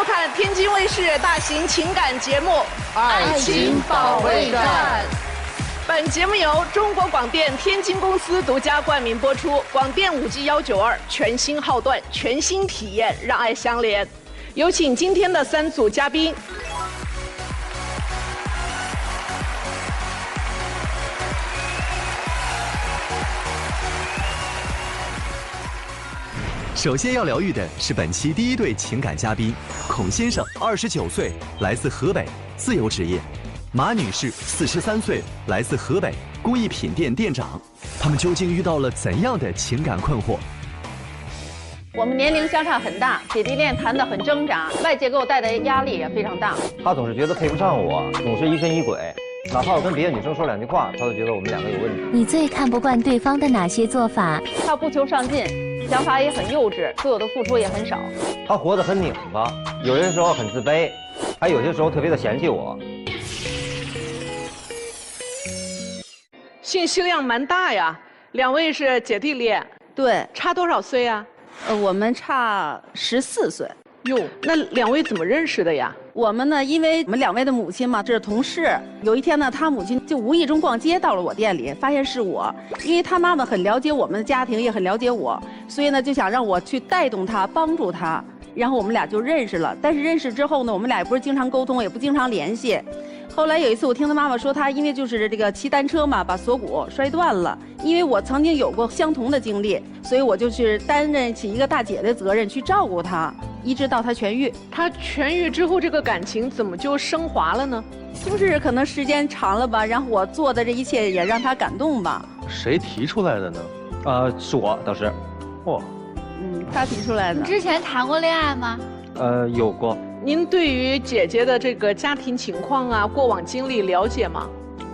收看天津卫视大型情感节目《爱情保卫战》。本节目由中国广电天津公司独家冠名播出。广电5G192全新号段，全新体验，让爱相连。有请今天的3组嘉宾。首先要疗愈的是本期第1对情感嘉宾，孔先生29岁，来自河北，自由职业；马女士43岁，来自河北，工艺品店店长。他们究竟遇到了怎样的情感困惑？我们年龄相差很大，姐弟恋谈得很挣扎，外界给我带来的压力也非常大。他总是觉得配不上我，总是疑神疑鬼，哪怕我跟别的女生说2句话，他都觉得我们2个有问题。你最看不惯对方的哪些做法？他不求上进，想法也很幼稚，对我的付出也很少。他活得很拧巴，有些时候很自卑，还有些时候特别的嫌弃我。信息量蛮大呀，2位是姐弟恋，对，差多少岁啊？我们差14岁。哟，那2位怎么认识的呀？我们呢，因为我们2位的母亲嘛，这是同事。有一天呢，他母亲就无意中逛街到了我店里，发现是我，因为他妈妈很了解我们的家庭，也很了解我，所以呢就想让我去带动他，帮助他，然后我们俩就认识了。但是认识之后呢，我们俩也不是经常沟通，也不经常联系。后来有一次，我听他妈妈说，他因为就是这个骑单车嘛，把锁骨摔断了。因为我曾经有过相同的经历，所以我就去担任起一个大姐的责任，去照顾他，一直到他痊愈。他痊愈之后，这个感情怎么就升华了呢？就是可能时间长了吧，然后我做的这一切也让他感动吧。谁提出来的呢？是我当时。嚯，他提出来的。你之前谈过恋爱吗？有过。您对于姐姐的这个家庭情况啊、过往经历了解吗？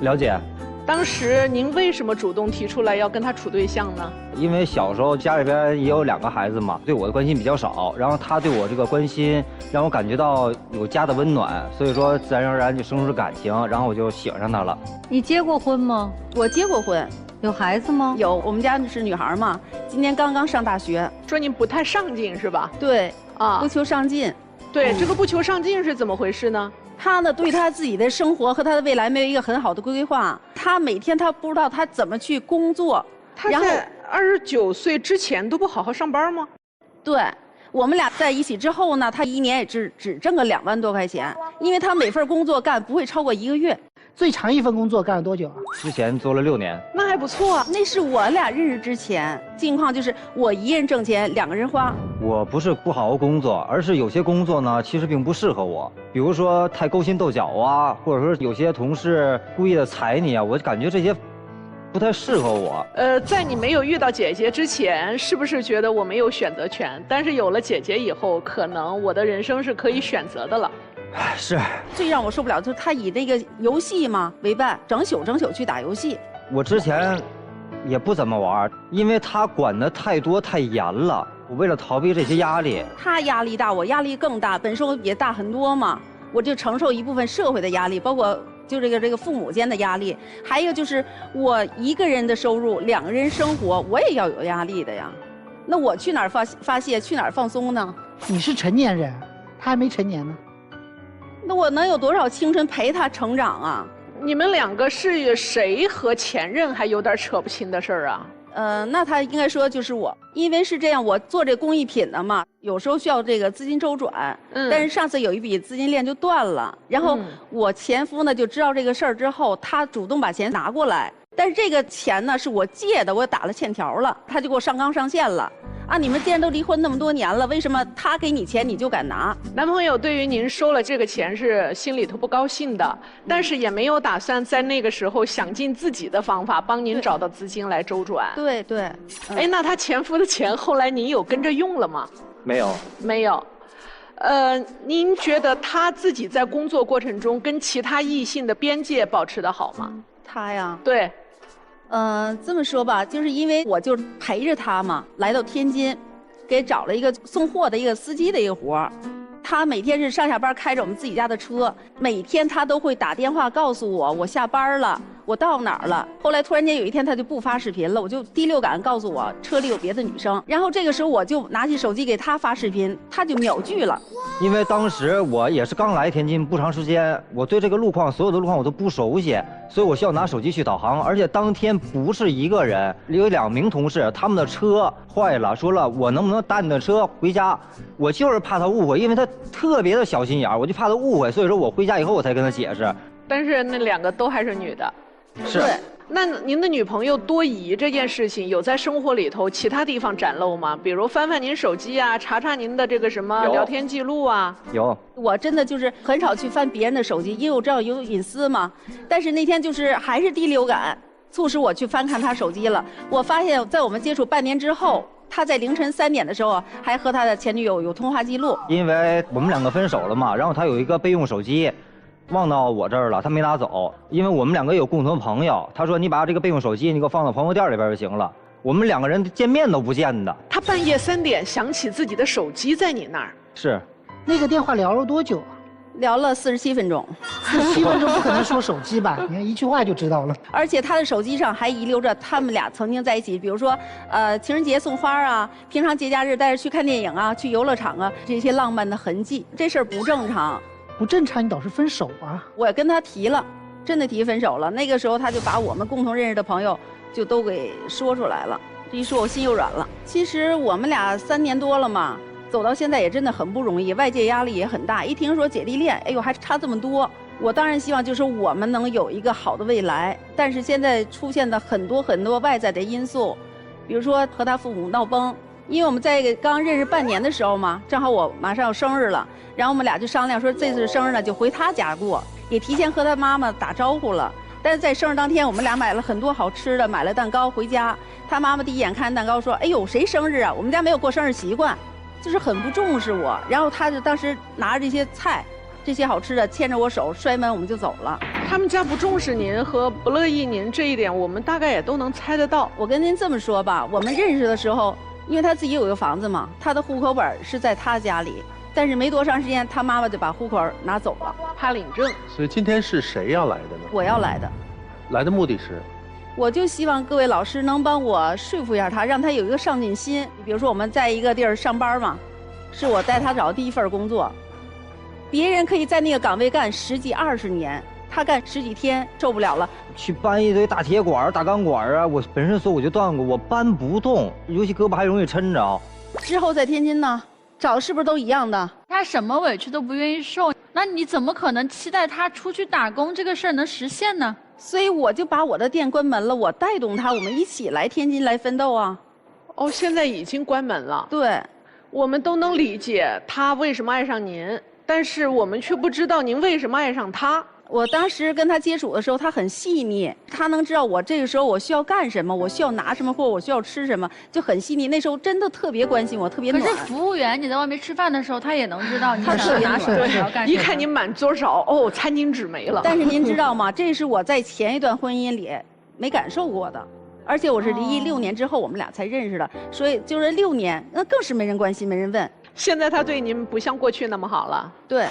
了解。当时您为什么主动提出来要跟他处对象呢？因为小时候家里边也有2个孩子嘛，对我的关心比较少，然后他对我这个关心让我感觉到有家的温暖，所以说自然而然就生出感情，然后我就喜欢上他了。你结过婚吗？我结过婚。有孩子吗？有，我们家是女孩嘛，今年刚刚上大学。说您不太上进是吧？对，啊，不求上进。对，这个不求上进是怎么回事呢？他呢，对他自己的生活和他的未来没有一个很好的规划。他每天他不知道他怎么去工作。他在29岁之前都不好好上班吗？对，我们俩在一起之后呢，他1年也只挣个2万多块钱，因为他每份工作干不会超过1个月。最长一份工作干了多久啊？之前做了6年。那还不错啊。那是我俩认识之前，境况就是我一人挣钱，2个人花。我不是不好好工作，而是有些工作呢其实并不适合我，比如说太勾心斗角啊，或者说有些同事故意的踩你啊，我感觉这些不太适合我。在你没有遇到姐姐之前，是不是觉得我没有选择权？但是有了姐姐以后，可能我的人生是可以选择的了。是。最让我受不了就是他以那个游戏嘛为伴，整宿去打游戏。我之前也不怎么玩，因为他管得太多太严了。我为了逃避这些压力，他压力大，我压力更大，本身我也大很多嘛，我就承受一部分社会的压力，包括就这个父母间的压力，还有就是我一个人的收入，2个人生活，我也要有压力的呀。那我去哪儿发泄，去哪儿放松呢？你是成年人，他还没成年呢。那我能有多少青春陪他成长啊？你们2个是谁和前任还有点扯不清的事儿啊？那他应该说就是我，因为是这样，我做这工艺品的嘛，有时候需要这个资金周转，但是上次有一笔资金链就断了，然后我前夫呢就知道这个事儿之后，他主动把钱拿过来，但是这个钱呢是我借的，我打了欠条了，他就给我上纲上线了。啊，你们既然都离婚那么多年了，为什么他给你钱你就敢拿？男朋友对于您收了这个钱是心里头不高兴的，但是也没有打算在那个时候想尽自己的方法帮您找到资金来周转。对对。哎，那他前夫的钱后来您有跟着用了吗？没有。没有。您觉得他自己在工作过程中跟其他异性的边界保持得好吗？他呀。对。这么说吧，就是因为我就陪着他嘛，来到天津，给找了一个送货的一个司机的一个活儿。他每天是上下班开着我们自己家的车，每天他都会打电话告诉我下班了，我到哪儿了？后来突然间有一天他就不发视频了，我就第六感告诉我车里有别的女生，然后这个时候我就拿起手机给他发视频，他就秒拒了。因为当时我也是刚来天津不长时间，我对这个路况所有的路况我都不熟悉，所以我需要拿手机去导航。而且当天不是一个人，有2名同事，他们的车坏了，说了我能不能搭你的车回家？我就是怕他误会，因为他特别的小心眼儿，我就怕他误会，所以说我回家以后我才跟他解释。但是那2个都还是女的。是。对。那您的女朋友多疑这件事情，有在生活里头其他地方展露吗？比如翻翻您手机啊，查查您的这个什么聊天记录啊？有。我真的就是很少去翻别人的手机，因为我知道有隐私嘛。但是那天就是还是第六感促使我去翻看他手机了。我发现，在我们接触半年之后，他在凌晨3点的时候还和他的前女友有通话记录。因为我们2个分手了嘛，然后他有一个备用手机。忘到我这儿了，他没拿走，因为我们2个有共同朋友。他说：“你把这个备用手机，你给我放到朋友店里边就行了。”我们2个人见面都不见的。他半夜3点想起自己的手机在你那儿。是。那个电话聊了多久啊？聊了47分钟。47分钟不可能说手机吧？你看一句话就知道了。而且他的手机上还遗留着他们俩曾经在一起，比如说，情人节送花啊，平常节假日带着去看电影啊，去游乐场啊，这些浪漫的痕迹。这事儿不正常。不正常，你倒是分手啊！我跟他提了，真的提分手了。那个时候他就把我们共同认识的朋友就都给说出来了。这一说我心又软了。其实我们俩3年多了嘛，走到现在也真的很不容易，外界压力也很大。一听说姐弟恋，哎呦还差这么多，我当然希望就是我们能有一个好的未来。但是现在出现的很多外在的因素，比如说和他父母闹崩。因为我们在刚认识半年的时候嘛，正好我马上要生日了，然后我们俩就商量说这次生日呢就回他家过，也提前和他妈妈打招呼了。但是在生日当天，我们俩买了很多好吃的，买了蛋糕回家。他妈妈第一眼看蛋糕说：“哎呦，谁生日啊？我们家没有过生日习惯。”就是很不重视我。然后他就当时拿着这些菜，这些好吃的，牵着我手摔门我们就走了。他们家不重视您和不乐意您这一点，我们大概也都能猜得到。我跟您这么说吧，我们认识的时候。因为他自己有个房子嘛，他的户口本是在他家里，但是没多长时间，他妈妈就把户口拿走了，怕领证。所以今天是谁要来的呢？我要来的。来的目的是？我就希望各位老师能帮我说服一下他，让他有一个上进心。比如说我们在一个地儿上班嘛，是我带他找的第一份工作，别人可以在那个岗位干10几20年。他干10几天受不了了，去搬一堆大铁管、大钢管啊！我本身手我就断过，我搬不动，尤其胳膊还容易抻着。之后在天津呢，找的是不是都一样的？他什么委屈都不愿意受，那你怎么可能期待他出去打工这个事儿能实现呢？所以我就把我的店关门了，我带动他，我们一起来天津来奋斗啊。哦，现在已经关门了。对，我们都能理解他为什么爱上您，但是我们却不知道您为什么爱上他。我当时跟他接触的时候，他很细腻，他能知道我这个时候我需要干什么，我需要拿什么或我需要吃什么，就很细腻。那时候真的特别关心我，特别暖。可是服务员你在外面吃饭的时候，他也能知道你想拿什么，要干什么。一看你满桌找，哦，餐巾纸没了。但是您知道吗？这是我在前一段婚姻里没感受过的，而且我是离异6年之后我们俩才认识的，所以就是6年，那更是没人关心，没人问。现在他对您不像过去那么好了。对。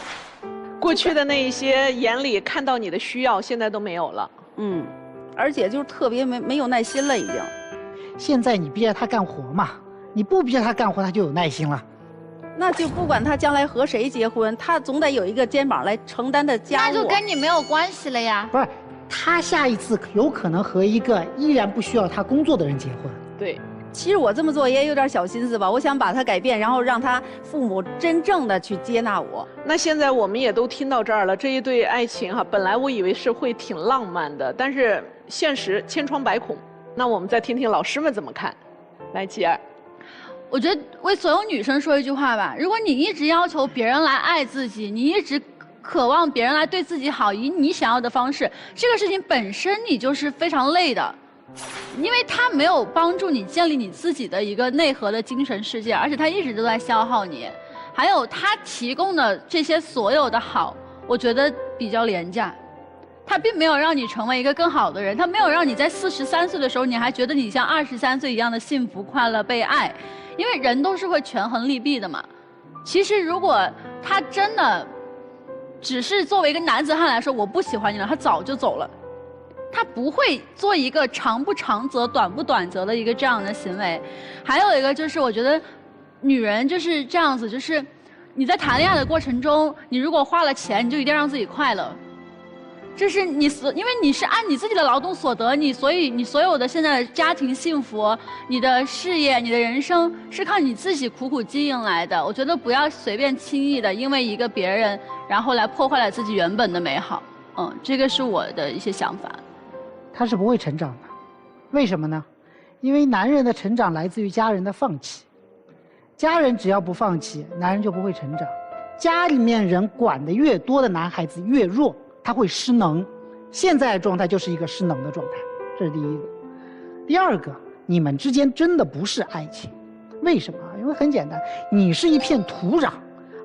过去的那一些眼里看到你的需要，现在都没有了。而且就是特别没有耐心了，已经。现在你逼着他干活嘛，你不逼着他干活，他就有耐心了。那就不管他将来和谁结婚，他总得有一个肩膀来承担的家务。那就跟你没有关系了呀。不是，他下一次有可能和一个依然不需要他工作的人结婚。对。其实我这么做也有点小心思吧，我想把他改变，然后让他父母真正的去接纳我。那现在我们也都听到这儿了，这一对爱情哈，本来我以为是会挺浪漫的，但是现实千疮百孔。那我们再听听老师们怎么看。来，吉儿，我觉得为所有女生说一句话吧：如果你一直要求别人来爱自己，你一直渴望别人来对自己好，以你想要的方式，这个事情本身你就是非常累的。因为他没有帮助你建立你自己的一个内核的精神世界，而且他一直都在消耗你。还有他提供的这些所有的好，我觉得比较廉价。他并没有让你成为一个更好的人，他没有让你在43岁的时候，你还觉得你像23岁一样的幸福、快乐、被爱。因为人都是会权衡利弊的嘛。其实如果他真的只是作为一个男子汉来说，我不喜欢你了，他早就走了。他不会做一个长不长则、短不短则的一个这样的行为。还有一个就是，我觉得女人就是这样子，就是你在谈恋爱的过程中，你如果花了钱，你就一定要让自己快乐。这是你因为你是按你自己的劳动所得，所以你所有的现在的家庭幸福、你的事业、你的人生是靠你自己苦苦经营来的。我觉得不要随便轻易的因为一个别人，然后来破坏了自己原本的美好。这个是我的一些想法。他是不会成长的，为什么呢？因为男人的成长来自于家人的放弃，家人只要不放弃，男人就不会成长。家里面人管得越多的男孩子越弱。他会失能，现在的状态就是一个失能的状态，这是第一个。第二个，你们之间真的不是爱情，为什么？因为很简单，你是一片土壤，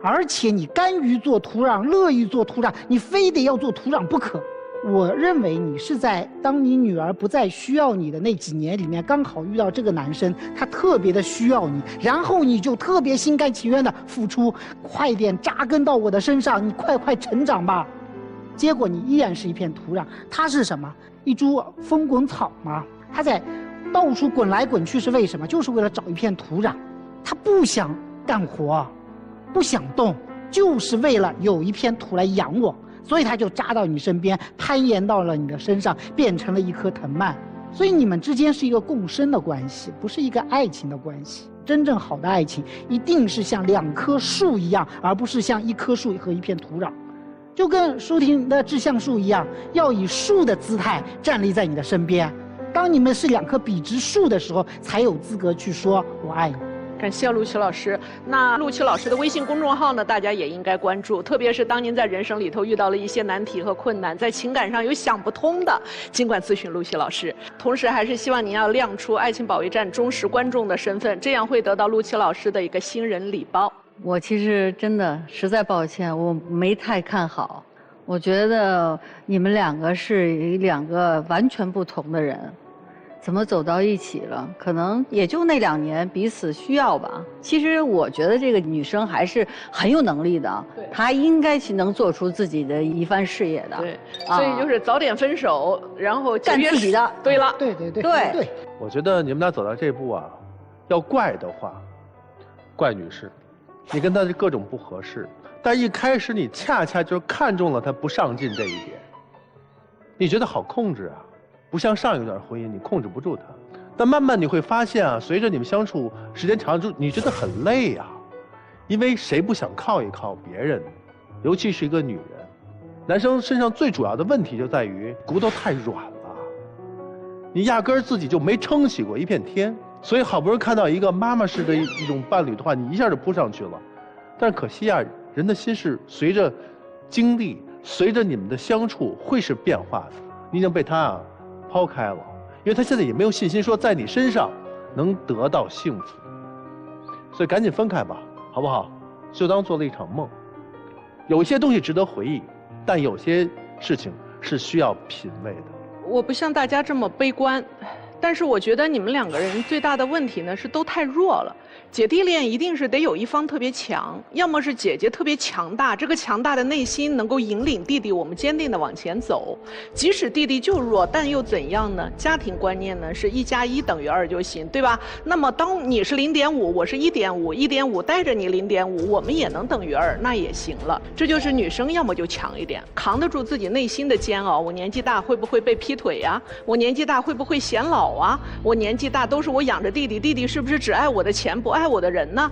而且你甘于做土壤，乐意做土壤，你非得要做土壤不可。我认为你是在当你女儿不再需要你的那几年里面，刚好遇到这个男生，他特别的需要你，然后你就特别心甘情愿的付出，快点扎根到我的身上，你快成长吧。结果你依然是一片土壤，它是什么？一株风滚草嘛，它在到处滚来滚去是为什么？就是为了找一片土壤，它不想干活，不想动，就是为了有一片土来养我，所以它就扎到你身边，攀岩到了你的身上，变成了一棵藤蔓。所以你们之间是一个共生的关系，不是一个爱情的关系。真正好的爱情一定是像两棵树一样，而不是像一棵树和一片土壤。就跟舒婷的志向树一样，要以树的姿态站立在你的身边。当你们是两棵笔直树的时候，才有资格去说我爱你。感谢陆琪老师。那陆琪老师的微信公众号呢，大家也应该关注。特别是当您在人生里头遇到了一些难题和困难，在情感上有想不通的，尽管咨询陆琪老师。同时，还是希望您要亮出爱情保卫战忠实观众的身份，这样会得到陆琪老师的一个新人礼包。我其实真的实在抱歉，我没太看好。我觉得你们两个是两个完全不同的人，怎么走到一起了？可能也就那2年彼此需要吧。其实我觉得这个女生还是很有能力的，她应该去能做出自己的一番事业的。对，所以就是早点分手，然后干自己的。对了，对。我觉得你们俩走到这步啊，要怪的话，怪女士。你跟他各种不合适，但一开始你恰恰就是看中了他不上进这一点，你觉得好控制啊，不像上一段婚姻你控制不住他，但慢慢你会发现啊，随着你们相处时间长了，你觉得很累啊，因为谁不想靠一靠别人，尤其是一个女人，男生身上最主要的问题就在于骨头太软了，你压根儿自己就没撑起过一片天。所以好不容易看到一个妈妈式的一种伴侣的话，你一下就扑上去了。但是可惜啊，人的心是随着经历，随着你们的相处会是变化的。你已经被他抛开了，因为他现在也没有信心说在你身上能得到幸福。所以赶紧分开吧，好不好？就当做了一场梦。有些东西值得回忆，但有些事情是需要品味的。我不像大家这么悲观。但是我觉得你们两个人最大的问题呢是都太弱了。姐弟恋一定是得有一方特别强，要么是姐姐特别强大，这个强大的内心能够引领弟弟我们坚定的往前走。即使弟弟就弱，但又怎样呢？家庭观念呢是1+1等于2就行，对吧？那么当你是0.5，我是1.5，1.5带着你0.5，我们也能等于2，那也行了。这就是女生要么就强一点，扛得住自己内心的煎熬。我年纪大会不会被劈腿呀？我年纪大会不会显老啊？我年纪大都是我养着弟弟，弟弟是不是只爱我的钱不爱我的人呢？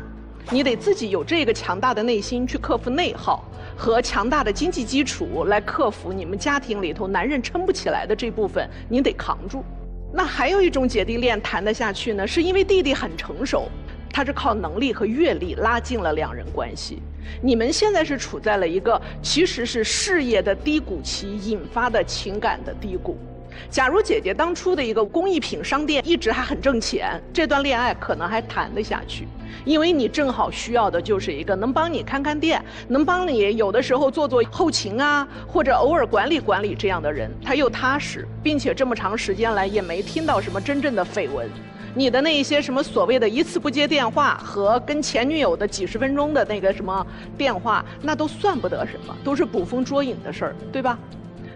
你得自己有这个强大的内心去克服内耗和强大的经济基础，来克服你们家庭里头男人撑不起来的这部分，你得扛住。那还有一种姐弟恋谈得下去呢，是因为弟弟很成熟，他是靠能力和阅历拉近了两人关系。你们现在是处在了一个其实是事业的低谷期引发的情感的低谷。假如姐姐当初的一个工艺品商店一直还很挣钱，这段恋爱可能还谈得下去，因为你正好需要的就是一个能帮你看看店，能帮你有的时候做做后勤啊，或者偶尔管理管理这样的人，他又踏实，并且这么长时间来也没听到什么真正的绯闻。你的那一些什么所谓的一次不接电话和跟前女友的几十分钟的那个什么电话，那都算不得什么，都是捕风捉影的事儿，对吧？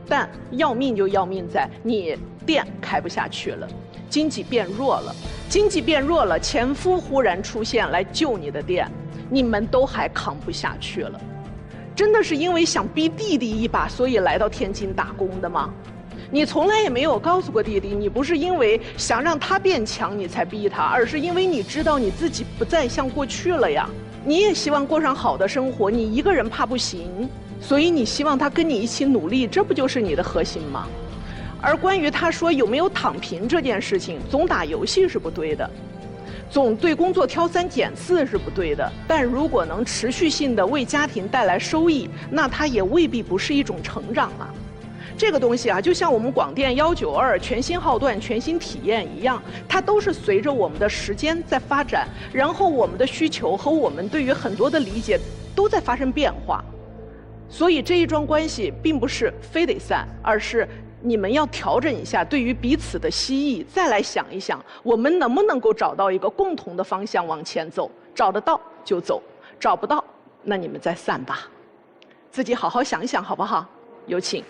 但要命就要命在你店开不下去了，经济变弱了，前夫忽然出现来救你的店，你们都还扛不下去了。真的是因为想逼弟弟一把，所以来到天津打工的吗？你从来也没有告诉过弟弟，你不是因为想让他变强你才逼他，而是因为你知道你自己不再像过去了呀。你也希望过上好的生活，你一个人怕不行，所以你希望他跟你一起努力，这不就是你的核心吗？而关于他说有没有躺平这件事情，总打游戏是不对的，总对工作挑三拣四是不对的，但如果能持续性的为家庭带来收益，那它也未必不是一种成长啊。这个东西啊，就像我们广电192全新号段、全新体验一样，它都是随着我们的时间在发展，然后我们的需求和我们对于很多的理解都在发生变化。所以这一桩关系并不是非得散，而是你们要调整一下对于彼此的希冀，再来想一想，我们能不能够找到一个共同的方向往前走，找得到就走，找不到那你们再散吧。自己好好想一想好不好？有请。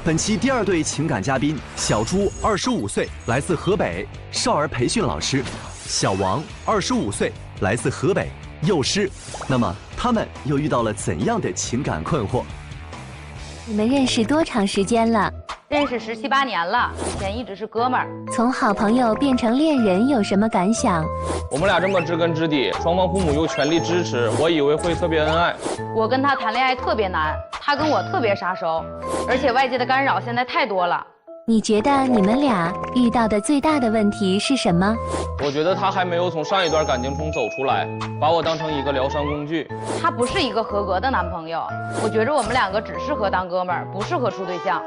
本期第2对情感嘉宾：小朱25岁，来自河北，少儿培训老师；小王25岁，来自河北，幼师。那么他们又遇到了怎样的情感困惑？你们认识多长时间了？认识17、18年了，以前一直是哥们儿。从好朋友变成恋人有什么感想？我们俩这么知根知底，双方父母又全力支持，我以为会特别恩爱。我跟他谈恋爱特别难，他跟我特别杀手，而且外界的干扰现在太多了。你觉得你们俩遇到的最大的问题是什么？我觉得他还没有从上一段感情中走出来，把我当成一个疗伤工具。他不是一个合格的男朋友，我觉着我们两个只适合当哥们儿，不适合处对象。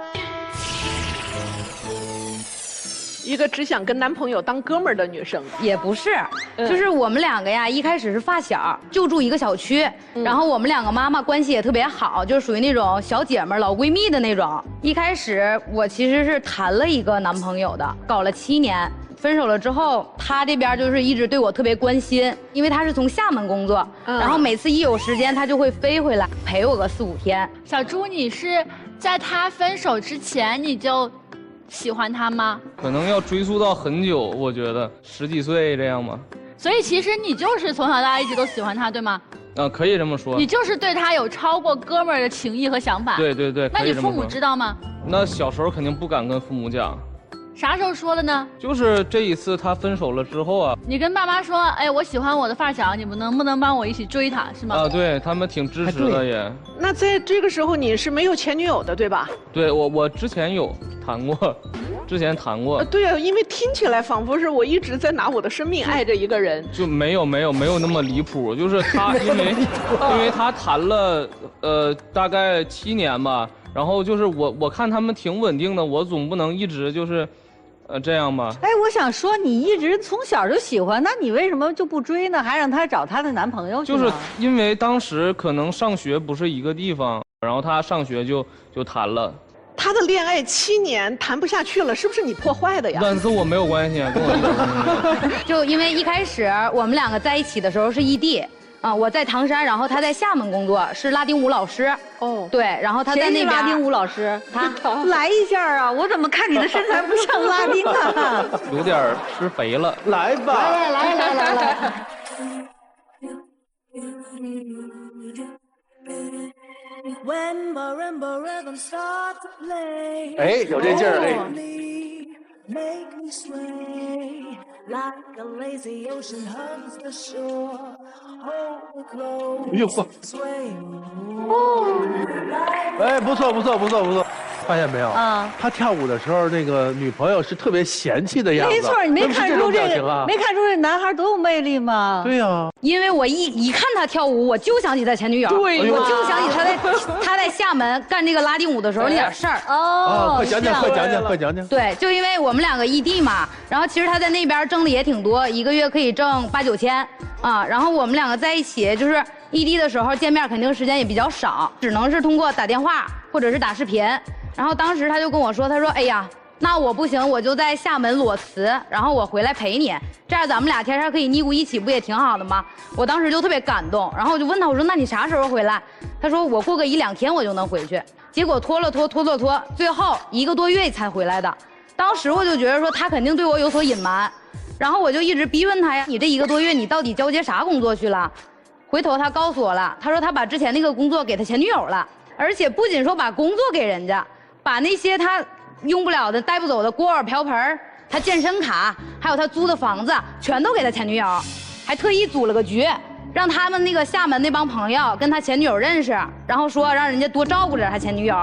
一个只想跟男朋友当哥们儿的女生，也不是，就是我们两个呀，一开始是发小，就住一个小区，然后我们两个妈妈关系也特别好，就是属于那种小姐们儿、老闺蜜的那种。一开始我其实是谈了一个男朋友的，搞了7年。分手了之后，他这边就是一直对我特别关心，因为他是从厦门工作，然后每次一有时间他就会飞回来陪我个4、5天。小朱，你是在他分手之前你就喜欢他吗？可能要追溯到很久，我觉得10几岁这样吧。所以其实你就是从小到大一直都喜欢他，对吗？可以这么说。你就是对他有超过哥们儿的情谊和想法。对对对。那你父母知道吗？那小时候肯定不敢跟父母讲。啥时候说的呢？就是这一次他分手了之后啊。你跟爸妈说，哎，我喜欢我的发小，你们能不能帮我一起追他，是吗？啊，对他们挺支持的也。那在这个时候你是没有前女友的，对吧？对，我之前有谈过，对啊，因为听起来仿佛是我一直在拿我的生命爱着一个人。就没有那么离谱，就是他因为他谈了大概7年吧，然后就是我看他们挺稳定的，我总不能一直就是这样吧。哎，我想说你一直从小就喜欢，那你为什么就不追呢？还让他找他的男朋友去呢？就是因为当时可能上学不是一个地方，然后他上学就谈了。他的恋爱7年谈不下去了，是不是你破坏的呀？但跟我没有关系啊，跟我一点关系没有。就因为一开始我们两个在一起的时候是异地。我在唐山，然后他在厦门工作，是拉丁舞老师。哦，对，然后他在那边。谁是拉丁舞老师？他来一下啊！我怎么看你的身材不像拉丁啊？有点吃肥了。来吧，来。哎，有这劲儿哎。哎呦嚯！哎，不错，发现没有？他跳舞的时候，那个女朋友是特别嫌弃的样子。没错，你没看出这个？没看出这男孩多有魅力吗？对呀。因为我一看他跳舞，我就想起他前女友。对，我就想起他在厦门干这个拉丁舞的时候那点事儿。哦，快讲讲。对，就因为我们两个异地嘛，然后其实他在那边挣的也挺多，一个月可以挣8、9千啊。然后我们两个在一起，就是异地的时候见面肯定时间也比较少，只能是通过打电话或者是打视频。然后当时他就跟我说，他说：“哎呀，那我不行，我就在厦门裸辞，然后我回来陪你，这样咱们俩天天可以腻咕一起，不也挺好的吗？我当时就特别感动，然后我就问他，我说那你啥时候回来？他说我过个1、2天我就能回去。结果拖，最后1个多月才回来的。当时我就觉得说他肯定对我有所隐瞒，然后我就一直逼问他呀，你这1个多月你到底交接啥工作去了？回头他告诉我了，他说他把之前那个工作给他前女友了，而且不仅说把工作给人家，把那些他用不了的、带不走的锅碗瓢盆、他健身卡，还有他租的房子，全都给他前女友，还特意组了个局，让他们那个厦门那帮朋友跟他前女友认识，然后说让人家多照顾着他前女友。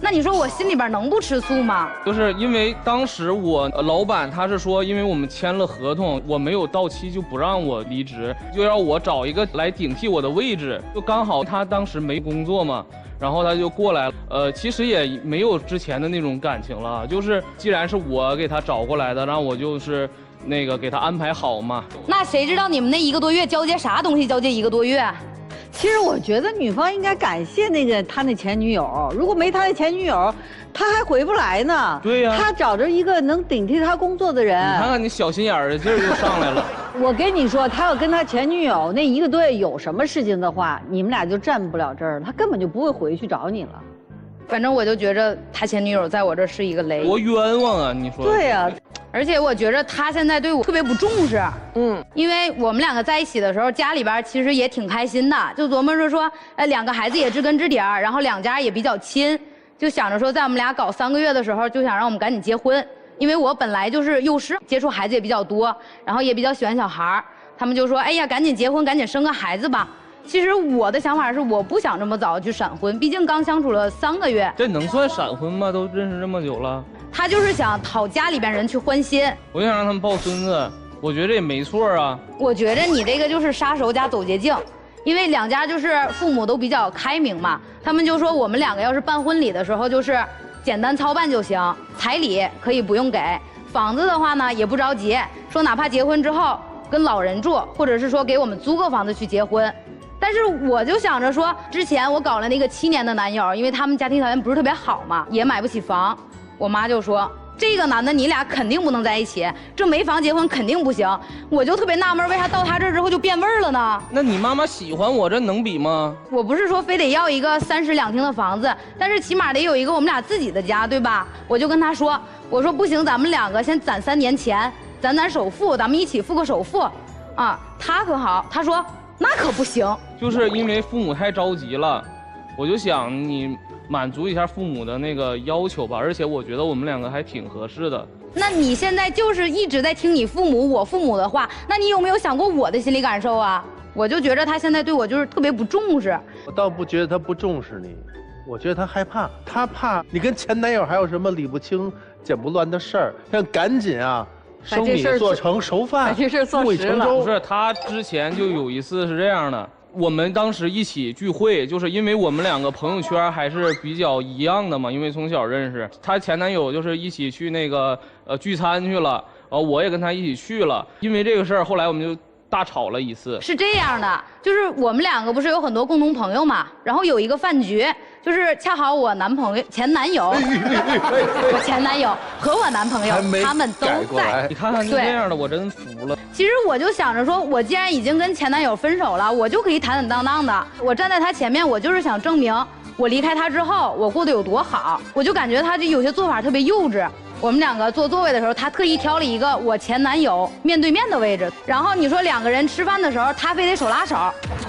那你说我心里边能不吃醋吗？就是因为当时我老板他是说，因为我们签了合同，我没有到期就不让我离职，就要我找一个来顶替我的位置，就刚好他当时没工作嘛。然后他就过来了，其实也没有之前的那种感情了，就是既然是我给他找过来的，然后我就是那个给他安排好嘛。那谁知道你们那1个多月交接啥东西？交接1个多月？其实我觉得女方应该感谢他那前女友，如果没他那前女友，他还回不来呢。对呀，他找着一个能顶替他工作的人。你看看你小心眼儿的劲儿又上来了。我跟你说，他要跟他前女友那1个多月有什么事情的话，你们俩就站不了这儿了，他根本就不会回去找你了。反正我就觉着他前女友在我这是一个雷，多冤枉啊！你说？对呀，而且我觉着他现在对我特别不重视。因为我们2个在一起的时候，家里边其实也挺开心的，就琢磨着说，2个孩子也知根知底儿，然后2家也比较亲，就想着说，在我们俩搞3个月的时候，就想让我们赶紧结婚。因为我本来就是幼师，接触孩子也比较多，然后也比较喜欢小孩儿，他们就说，哎呀，赶紧结婚，赶紧生个孩子吧。其实我的想法是，我不想这么早去闪婚，毕竟刚相处了3个月。这能算闪婚吗？都认识这么久了。他就是想讨家里边人去欢心。我想让他们抱孙子，我觉得也没错啊。我觉着你这个就是杀熟加走捷径，因为2家就是父母都比较开明嘛，他们就说我们2个要是办婚礼的时候就是简单操办就行，彩礼可以不用给，房子的话呢也不着急，说哪怕结婚之后跟老人住，或者是说给我们租个房子去结婚。但是我就想着说，之前我搞了那个7年的男友，因为他们家庭条件不是特别好嘛，也买不起房，我妈就说这个男的你俩肯定不能在一起，这没房结婚肯定不行。我就特别纳闷，为啥到他这之后就变味儿了呢？那你妈妈喜欢我，这能比吗？我不是说非得要一个3室2厅的房子，但是起码得有一个我们俩自己的家，对吧？我就跟他说，我说不行，咱们2个先攒3年钱，攒首付，咱们一起付个首付，啊，他可好，他说那可不行，就是因为父母太着急了，我就想你满足一下父母的那个要求吧，而且我觉得我们2个还挺合适的。那你现在就是一直在听你父母、我父母的话，那你有没有想过我的心理感受啊？我就觉得他现在对我就是特别不重视。我倒不觉得他不重视你，我觉得他害怕，他怕你跟前男友还有什么理不清、剪不乱的事儿，想赶紧啊。生米做成熟饭，木已成舟。不是，他之前就有一次是这样的，我们当时一起聚会，就是因为我们2个朋友圈还是比较一样的嘛，因为从小认识。她前男友就是一起去那个聚餐去了，我也跟他一起去了。因为这个事儿，后来我们就大吵了一次。是这样的，就是我们2个不是有很多共同朋友嘛，然后有一个饭局。就是恰好我前男友，我前男友和我男朋友他们都在。你看看就这样的，我真服了。其实我就想着说，我既然已经跟前男友分手了，我就可以坦坦荡荡的。我站在他前面，我就是想证明我离开他之后，我过得有多好。我就感觉他这有些做法特别幼稚。我们2个坐座位的时候，他特意挑了一个我前男友面对面的位置。然后你说2个人吃饭的时候，他非得手拉手，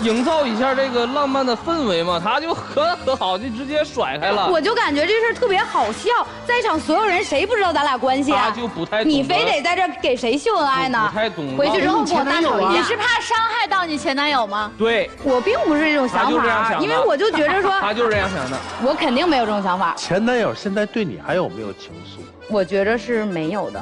营造一下这个浪漫的氛围嘛，他就和好就直接甩开了。我就感觉这事特别好笑，在场所有人谁不知道咱俩关系啊？他就不太懂，你非得在这给谁秀恩爱呢？不太懂。回去之后跟我大吵一架。你是怕伤害到你前男友吗？对，我并不是这种想法，因为我就觉着说他就是这样想的。我肯定没有这种想法。前男友现在对你还有没有情愫？我觉着是没有的。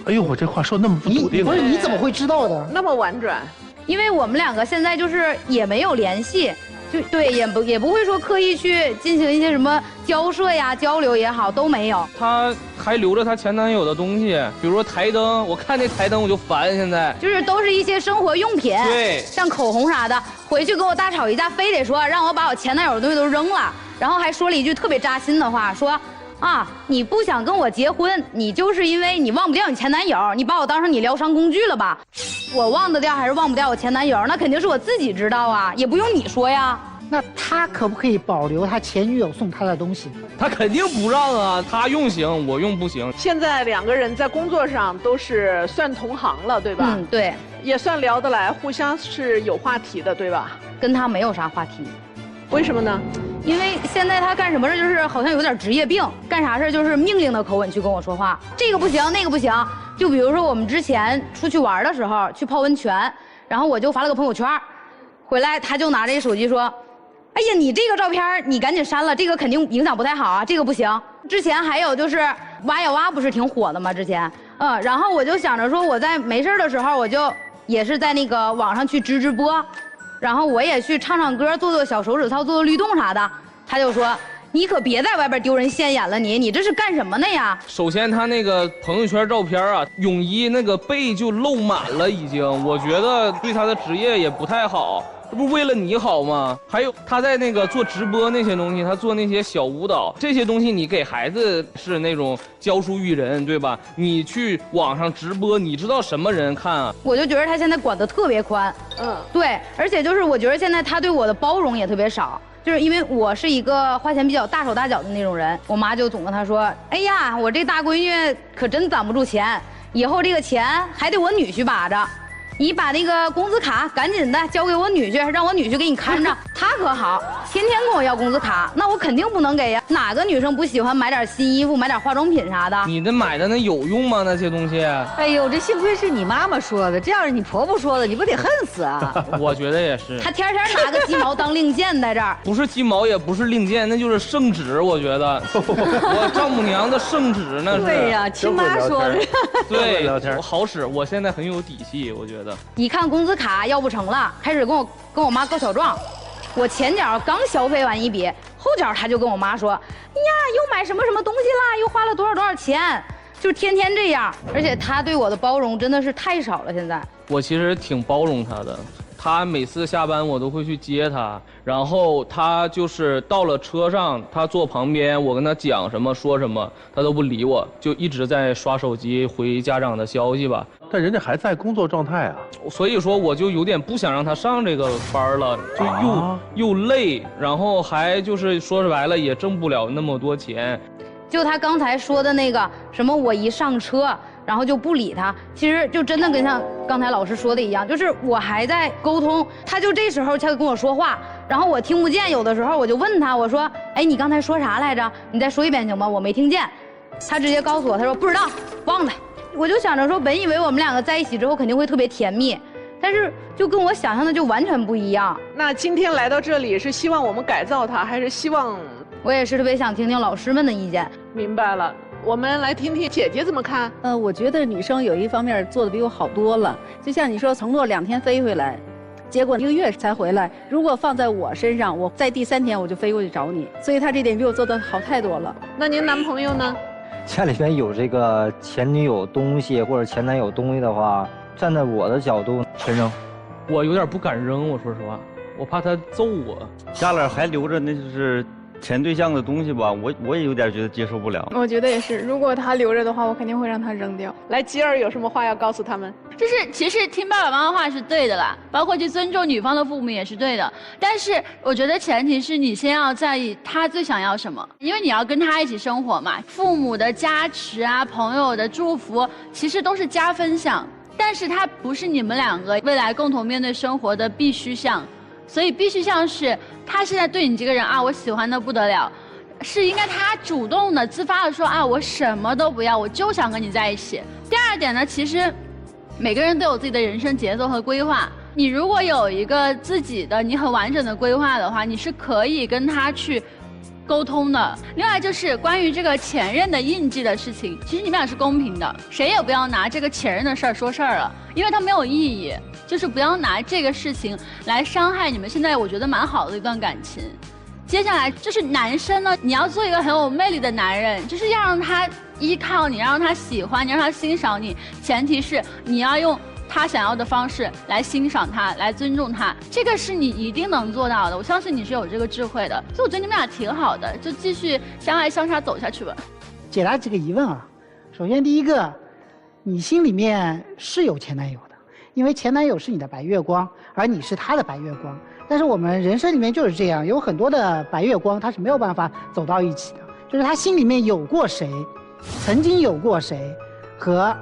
哎呦，我这话说那么不笃定。不是你怎么会知道的？那么婉转。因为我们2个现在就是也没有联系，就对，也不会说刻意去进行一些什么交涉呀、交流也好，都没有。她还留着她前男友的东西，比如说台灯，我看那台灯我就烦。现在就是都是一些生活用品，对，像口红啥的。回去跟我大吵一架，非得说让我把我前男友的东西都扔了，然后还说了一句特别扎心的话，说啊，你不想跟我结婚，你就是因为你忘不掉你前男友，你把我当成你疗伤工具了吧？我忘得掉还是忘不掉我前男友，那肯定是我自己知道啊，也不用你说呀。那他可不可以保留他前女友送他的东西？他肯定不让啊，他用行，我用不行。现在2个人在工作上都是算同行了，对吧？嗯，对，也算聊得来，互相是有话题的，对吧？跟他没有啥话题。为什么呢？因为现在他干什么事就是好像有点职业病，干啥事就是命令的口吻去跟我说话，这个不行，那个不行。就比如说我们之前出去玩的时候去泡温泉，然后我就发了个朋友圈，回来他就拿着手机说：“哎呀，你这个照片你赶紧删了，这个肯定影响不太好啊，这个不行。”之前还有就是挖呀挖不是挺火的吗？之前，然后我就想着说我在没事的时候我就也是在那个网上去直播。然后我也去唱唱歌，做做小手指操，做做律动啥的。他就说：“你可别在外边丢人现眼了，你这是干什么呢呀？”首先，他那个朋友圈照片啊，泳衣那个背就露满了，已经，我觉得对他的职业也不太好。这不是为了你好吗？还有他在那个做直播那些东西，他做那些小舞蹈这些东西，你给孩子是那种教书育人，对吧？你去网上直播，你知道什么人看啊？我就觉得他现在管得特别宽，对，而且就是我觉得现在他对我的包容也特别少。就是因为我是一个花钱比较大手大脚的那种人，我妈就总跟他说：“哎呀，我这大闺女可真攒不住钱，以后这个钱还得我女婿把着。你把那个工资卡赶紧的交给我女婿，让我女婿给你看着。他可好，天天跟我要工资卡，那我肯定不能给呀。哪个女生不喜欢买点新衣服、买点化妆品啥的？你那买的那有用吗？那些东西？哎呦，这幸亏是你妈妈说的，这要是你婆婆说的，你不得恨死啊！我觉得也是。他天天拿个鸡毛当令箭在这儿，不是鸡毛，也不是令箭，那就是圣旨。我觉得，我丈母娘的圣旨那是。对呀，亲妈说的。对，好使。我现在很有底气，我觉得。一看工资卡要不成了，开始跟我妈告小状。我前脚刚消费完一笔，后脚他就跟我妈说：“哎呀，又买什么什么东西啦，又花了多少钱。”就天天这样，而且他对我的包容真的是太少了。现在我其实挺包容他的。他每次下班我都会去接他，然后他就是到了车上，他坐旁边，我跟他讲什么说什么，他都不理我，就一直在刷手机回家长的消息吧。但人家还在工作状态啊，所以说我就有点不想让他上这个班了，就又累，然后还就是说白了也挣不了那么多钱。就他刚才说的那个什么，我一上车。然后就不理他，其实就真的跟像刚才老师说的一样，就是我还在沟通，他就这时候才跟我说话，然后我听不见，有的时候我就问他，我说，哎，你刚才说啥来着？你再说一遍行吗？我没听见。他直接告诉我，他说不知道，忘了。我就想着说，本以为我们两个在一起之后肯定会特别甜蜜，但是就跟我想象的就完全不一样。那今天来到这里是希望我们改造他，还是希望？我也是特别想听听老师们的意见。明白了。我们来听听姐姐怎么看。我觉得女生有一方面做的比我好多了。就像你说，承诺2天飞回来，结果1个月才回来。如果放在我身上，我在第3天我就飞过去找你。所以她这点比我做的好太多了。那您男朋友呢？家里边有这个前女友东西或者前男友东西的话，站在我的角度全扔。我有点不敢扔，我说实话，我怕他揍我。家里还留着那就是前对象的东西吧，我也有点觉得接受不了。我觉得也是，如果他留着的话，我肯定会让他扔掉。来，吉儿有什么话要告诉他们？就是其实听爸爸妈妈话是对的啦，包括去尊重女方的父母也是对的。但是我觉得前提是你先要在意他最想要什么，因为你要跟他一起生活嘛。父母的加持啊，朋友的祝福，其实都是加分项，但是它不是你们两个未来共同面对生活的必须项。所以必须像是他现在对你这个人啊，我喜欢的不得了，是应该他主动的自发的说啊，我什么都不要，我就想跟你在一起。第二点呢，其实每个人都有自己的人生节奏和规划，你如果有一个自己的你很完整的规划的话，你是可以跟他去沟通的。另外就是关于这个前任的印记的事情，其实你们俩是公平的，谁也不要拿这个前任的事儿说事儿了，因为它没有意义。就是不要拿这个事情来伤害你们现在我觉得蛮好的一段感情。接下来就是男生呢，你要做一个很有魅力的男人，就是要让他依靠你，让他喜欢你，让他欣赏你，前提是你要用他想要的方式来欣赏他，来尊重他，这个是你一定能做到的。我相信你是有这个智慧的，所以我觉得你们俩挺好的，就继续相爱相杀走下去吧。解答几个疑问啊。首先第一个，你心里面是有前男友的，因为前男友是你的白月光，而你是他的白月光。但是我们人生里面就是这样，有很多的白月光，他是没有办法走到一起的。就是他心里面有过谁，曾经有过谁，和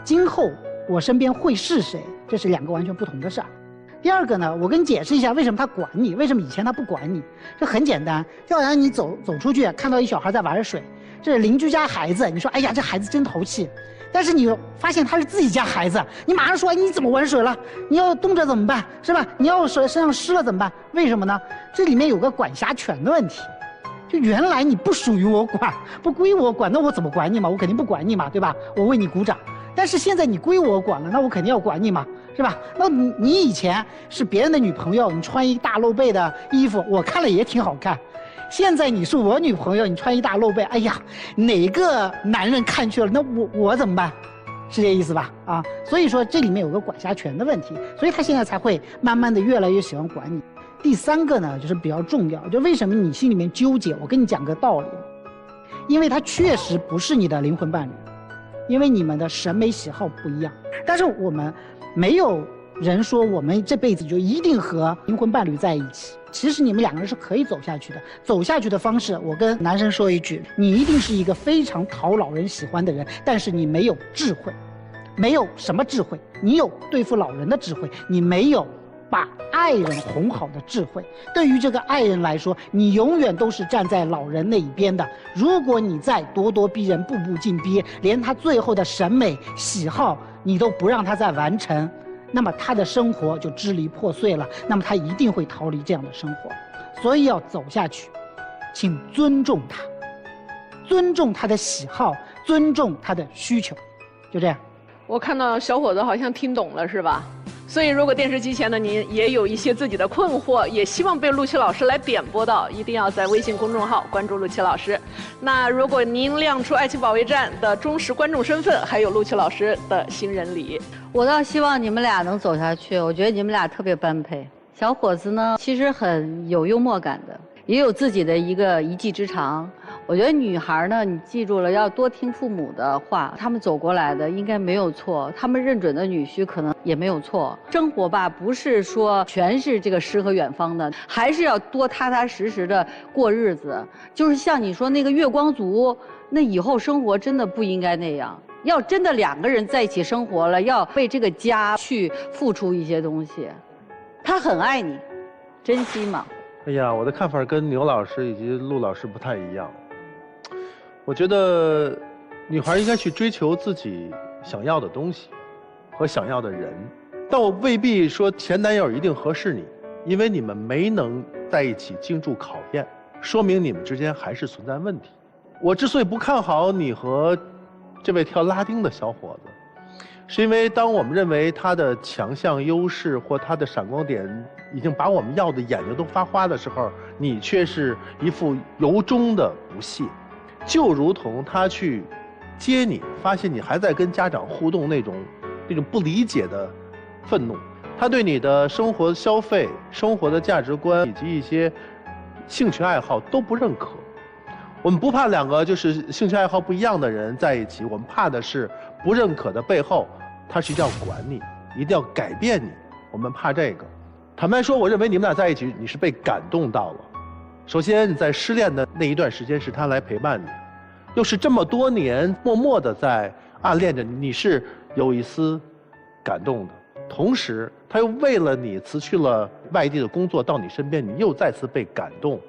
今后我身边会是谁，这是两个完全不同的事儿。第二个呢，我跟你解释一下为什么他管你，为什么以前他不管你。这很简单，就好像你走出去看到一小孩在玩水，这是邻居家孩子，你说哎呀这孩子真淘气，但是你发现他是自己家孩子，你马上说，哎，你怎么玩水了？你要冻着怎么办？是吧？你要身上湿了怎么办？为什么呢？这里面有个管辖权的问题。就原来你不属于我管，不归我管，那我怎么管你嘛？我肯定不管你嘛，对吧？我为你鼓掌。但是现在你归我管了，那我肯定要管你嘛，是吧？那你以前是别人的女朋友，你穿一大露背的衣服，我看了也挺好看。现在你是我女朋友，你穿一大露背，哎呀，哪个男人看去了，那我怎么办？是这意思吧？啊，所以说这里面有个管辖权的问题，所以他现在才会慢慢的越来越喜欢管你。第三个呢，就是比较重要，就为什么你心里面纠结？我跟你讲个道理，因为他确实不是你的灵魂伴侣，因为你们的审美喜好不一样。但是我们没有人说我们这辈子就一定和灵魂伴侣在一起，其实你们两个人是可以走下去的。走下去的方式，我跟男生说一句，你一定是一个非常讨老人喜欢的人，但是你没有智慧。没有什么智慧，你有对付老人的智慧，你没有把爱人哄好的智慧。对于这个爱人来说，你永远都是站在老人那一边的。如果你再咄咄逼人，步步进逼，连他最后的审美喜好你都不让他再完成，那么他的生活就支离破碎了，那么他一定会逃离这样的生活。所以要走下去，请尊重他，尊重他的喜好，尊重他的需求，就这样。我看到小伙子好像听懂了，是吧？所以如果电视机前的您也有一些自己的困惑，也希望被陆琪老师来点拨到，一定要在微信公众号关注陆琪老师。那如果您亮出爱情保卫战的忠实观众身份，还有陆琪老师的新人礼。我倒希望你们俩能走下去，我觉得你们俩特别般配。小伙子呢，其实很有幽默感的，也有自己的一技之长。我觉得女孩呢，你记住了，要多听父母的话，他们走过来的应该没有错，他们认准的女婿可能也没有错。生活吧，不是说全是这个诗和远方的，还是要多踏踏实实的过日子。就是像你说那个月光族，那以后生活真的不应该那样。要真的两个人在一起生活了，要为这个家去付出一些东西。他很爱你，珍惜嘛。哎呀，我的看法跟牛老师以及陆老师不太一样。我觉得女孩应该去追求自己想要的东西和想要的人，但我未必说前男友一定合适你，因为你们没能在一起经住考验，说明你们之间还是存在问题。我之所以不看好你和这位跳拉丁的小伙子，是因为当我们认为他的强项优势或他的闪光点已经把我们要的眼睛都发花的时候，你却是一副由衷的不屑。就如同他去接你，发现你还在跟家长互动那种不理解的愤怒，他对你的生活消费、生活的价值观以及一些兴趣爱好都不认可。我们不怕两个就是兴趣爱好不一样的人在一起，我们怕的是不认可的背后，他是一定要管你，一定要改变你。我们怕这个。坦白说，我认为你们俩在一起，你是被感动到了。首先，你在失恋的那一段时间是他来陪伴你，又是这么多年默默的在暗恋着你，你是有一丝感动的。同时，他又为了你辞去了外地的工作到你身边，你又再次被感动。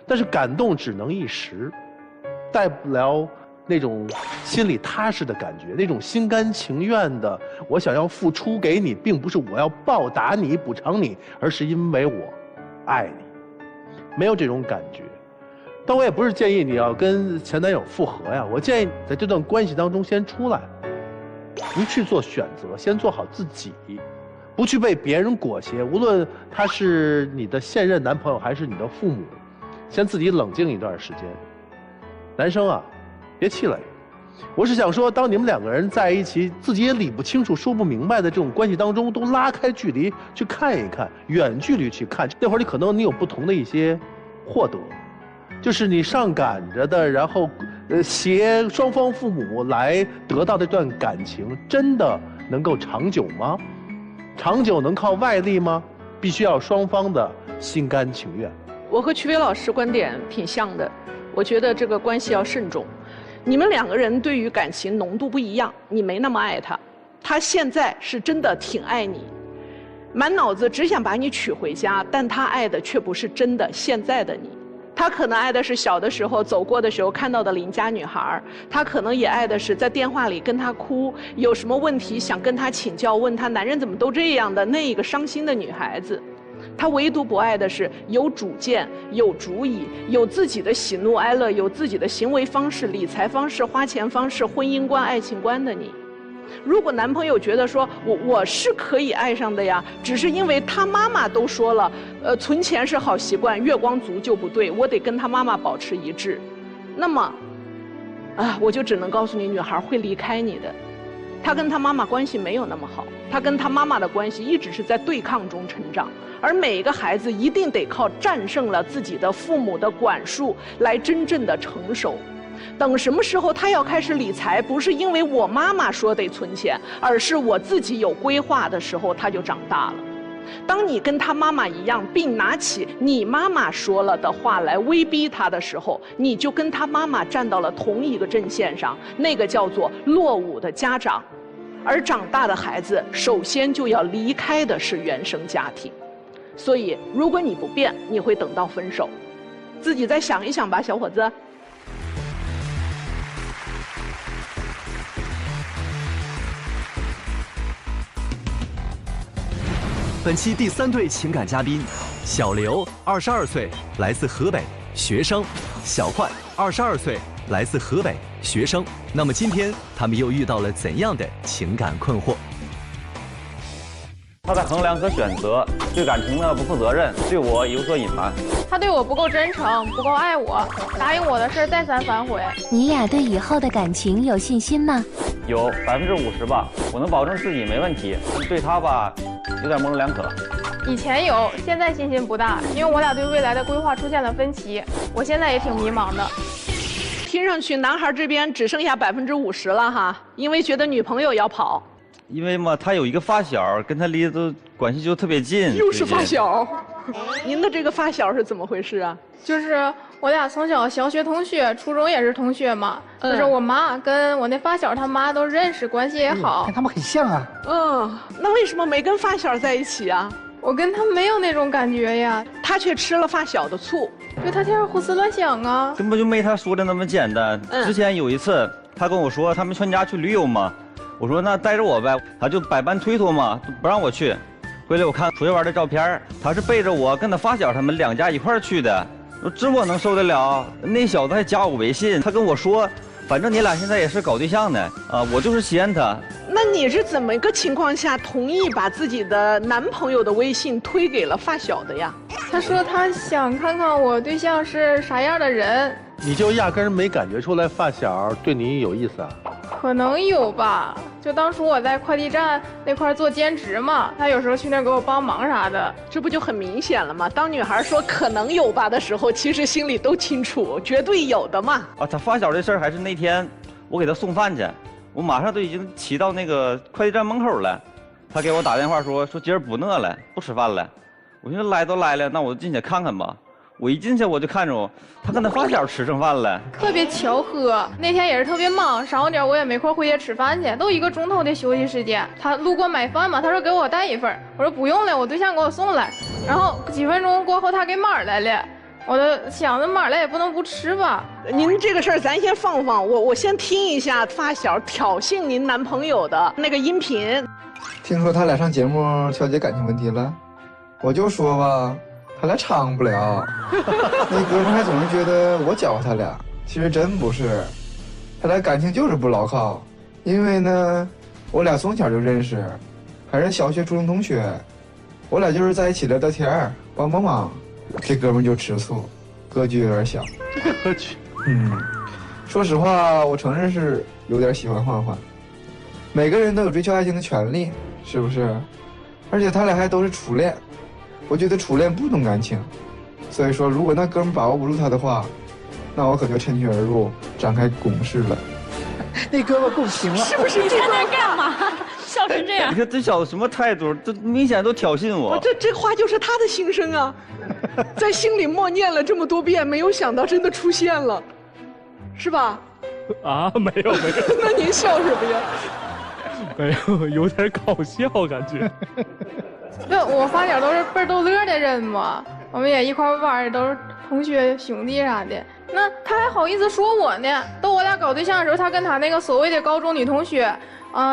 但是感动只能一时，带不了那种心里踏实的感觉，那种心甘情愿的我想要付出给你，并不是我要报答你补偿你，而是因为我爱你。没有这种感觉。但我也不是建议你要跟前男友复合呀，我建议你在这段关系当中先出来，不去做选择，先做好自己，不去被别人裹挟，无论他是你的现任男朋友还是你的父母，先自己冷静一段时间。男生啊，别气馁，我是想说，当你们两个人在一起，自己也理不清楚、说不明白的这种关系当中，都拉开距离去看一看，远距离去看，那会儿你可能有不同的一些获得，就是你上赶着的，然后携双方父母来得到这段感情，真的能够长久吗？长久能靠外力吗？必须要双方的心甘情愿。我和曲飞老师观点挺像的，我觉得这个关系要慎重。你们两个人对于感情浓度不一样，你没那么爱他，他现在是真的挺爱你，满脑子只想把你娶回家，但他爱的却不是真的现在的你。他可能爱的是小的时候走过的时候看到的邻家女孩，他可能也爱的是在电话里跟他哭，有什么问题想跟他请教，问他男人怎么都这样的那一个伤心的女孩子。他唯独不爱的是有主见、有主意、有自己的喜怒哀乐、有自己的行为方式、理财方式、花钱方式、婚姻观、爱情观的你。如果男朋友觉得说我是可以爱上的呀，只是因为他妈妈都说了，存钱是好习惯，月光族就不对，我得跟他妈妈保持一致，那么，我就只能告诉你，女孩会离开你的。他跟他妈妈关系没有那么好，他跟他妈妈的关系一直是在对抗中成长，而每一个孩子一定得靠战胜了自己的父母的管束来真正的成熟。等什么时候他要开始理财，不是因为我妈妈说得存钱，而是我自己有规划的时候，他就长大了。当你跟他妈妈一样，并拿起你妈妈说了的话来威逼他的时候，你就跟他妈妈站到了同一个阵线上，那个叫做落伍的家长。而长大的孩子首先就要离开的是原生家庭，所以如果你不变，你会等到分手。自己再想一想吧，小伙子。本期第3对情感嘉宾，小刘，22岁，来自河北，学生；小坏，22岁，来自河北，学生。那么今天他们又遇到了怎样的情感困惑？他在衡量和选择，对感情呢不负责任，对我有所隐瞒。他对我不够真诚，不够爱我，答应我的事再三反悔。你俩对以后的感情有信心吗？有50%吧，我能保证自己没问题。对他吧，有点模棱两可。以前有，现在信心不大，因为我俩对未来的规划出现了分歧，我现在也挺迷茫的。听上去男孩这边只剩下50%了哈，因为觉得女朋友要跑。因为嘛，他有一个发小，跟他离的关系就特别近。又是发小，您的这个发小是怎么回事啊？就是我俩从小小学同学，初中也是同学嘛。就是我妈跟我那发小他妈都认识，关系也好。他们很像啊。那为什么没跟发小在一起啊？我跟他没有那种感觉呀，他却吃了发小的醋。对，他天天胡思乱想啊。根本就没他说的那么简单。之前有一次，他跟我说他们全家去旅游嘛。我说那带着我呗，他就百般推脱嘛，不让我去。回来我看出去玩的照片，他是背着我跟他发小他们2家一块去的。这我能受得了？那小子还加我微信，他跟我说，反正你俩现在也是搞对象的啊，我就是稀罕他。那你是怎么一个情况下同意把自己的男朋友的微信推给了发小的呀？他说他想看看我对象是啥样的人。你就压根儿没感觉出来发小对你有意思啊？可能有吧，就当初我在快递站那块做兼职嘛，他有时候去那儿给我帮忙啥的，这不就很明显了吗？当女孩说可能有吧的时候，其实心里都清楚，绝对有的嘛。他发小这事儿还是那天我给他送饭去，我马上都已经骑到那个快递站门口了，他给我打电话说今儿不饿了，不吃饭了。我寻思来都来了，那我就进去看看吧。我一进去我就看着他跟他发小吃上饭了，特别巧合。那天也是特别忙，上午点我也没空回去吃饭去，都1个钟头的休息时间。他路过买饭嘛，他说给我带1份，我说不用了，我对象给我送来。然后几分钟过后他给码来了，我就想着码来也不能不吃吧。您这个事儿咱先放放，我先听一下发小挑衅您男朋友的那个音频。听说他俩上节目调解感情问题了，我就说吧。他俩长不了，那哥们还总是觉得我教他俩，其实真不是，他俩感情就是不牢靠。因为呢，我俩从小就认识，还是小学、初中同学，我俩就是在一起聊聊天，帮忙。这哥们就吃醋，格局有点小。说实话，我承认是有点喜欢焕焕。每个人都有追求爱情的权利，是不是？而且他俩还都是初恋，我觉得初恋不懂感情。所以说，如果那哥们把握不住他的话，那我可就趁虚而入，展开攻势了。那哥们共情了，是不是？你在那干嘛？笑成这样！你看这小子什么态度？这明显都挑衅我。这话就是他的心声啊，在心里默念了这么多遍，没有想到真的出现了，是吧？啊，没有。那您笑什么呀？没有，有点搞笑感觉。就我发小都是倍儿逗乐的人嘛，我们也一块玩，都是同学兄弟啥的。那他还好意思说我呢？等我俩搞对象的时候，他跟他那个所谓的高中女同学，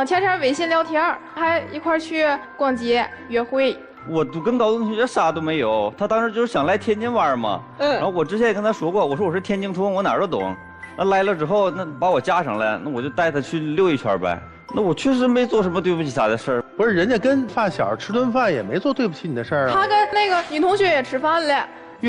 天天微信聊天，还一块去逛街约会。我都跟高中同学啥都没有，他当时就是想来天津玩嘛。然后我之前也跟他说过，我说我是天津通，我哪儿都懂。那来了之后，那把我加上来，那我就带他去溜一圈呗。那我确实没做什么对不起他的事儿。不是，人家跟发小吃顿饭也没做对不起你的事儿啊。他跟那个女同学也吃饭了，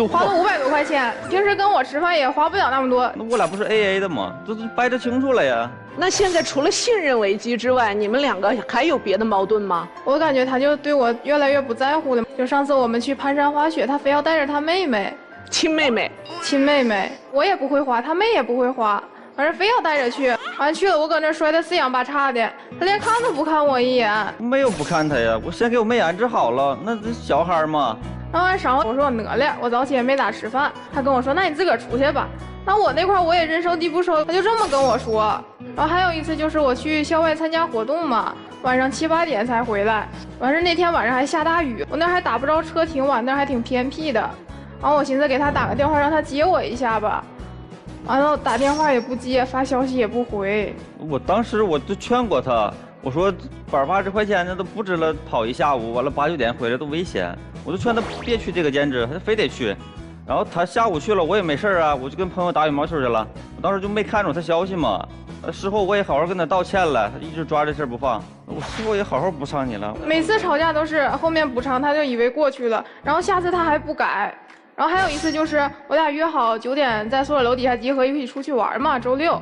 花了500多块钱。平时跟我吃饭也花不了那么多。那我俩不是 AA 的吗？这都掰扯清楚了呀。那现在除了信任危机之外，你们两个还有别的矛盾吗？我感觉他就对我越来越不在乎了。就上次我们去盘山滑雪，他非要带着他妹妹，亲妹妹，我也不会滑，他妹也不会滑。反正非要带着去，完去了我搁那摔得四仰八叉的，他连看都不看我一眼。没有不看他呀，我先给我妹安置好了，那这小孩嘛。然后完晌午我说我饿了，我早起也没咋吃饭，他跟我说那你自个儿出去吧。那我那块我也人生地不熟，他就这么跟我说。然后还有一次就是我去校外参加活动嘛，晚上7、8点才回来，完事那天晚上还下大雨，我那还打不着车停，完那还挺偏僻的。然后我寻思给他打个电话让他接我一下吧。完了，打电话也不接，发消息也不回。我当时我就劝过他，我说800块钱那都不值了，跑一下午，完了8、9点回来都危险。我就劝他别去这个兼职，他非得去。然后他下午去了，我也没事啊，我就跟朋友打羽毛球去了。我当时就没看着他消息嘛。事后我也好好跟他道歉了，他一直抓这事不放。我事后也好好补偿你了。每次吵架都是后面补偿，他就以为过去了，然后下次他还不改。然后还有一次就是我俩约好9点在宿舍楼底下集合，一起出去玩嘛，周6。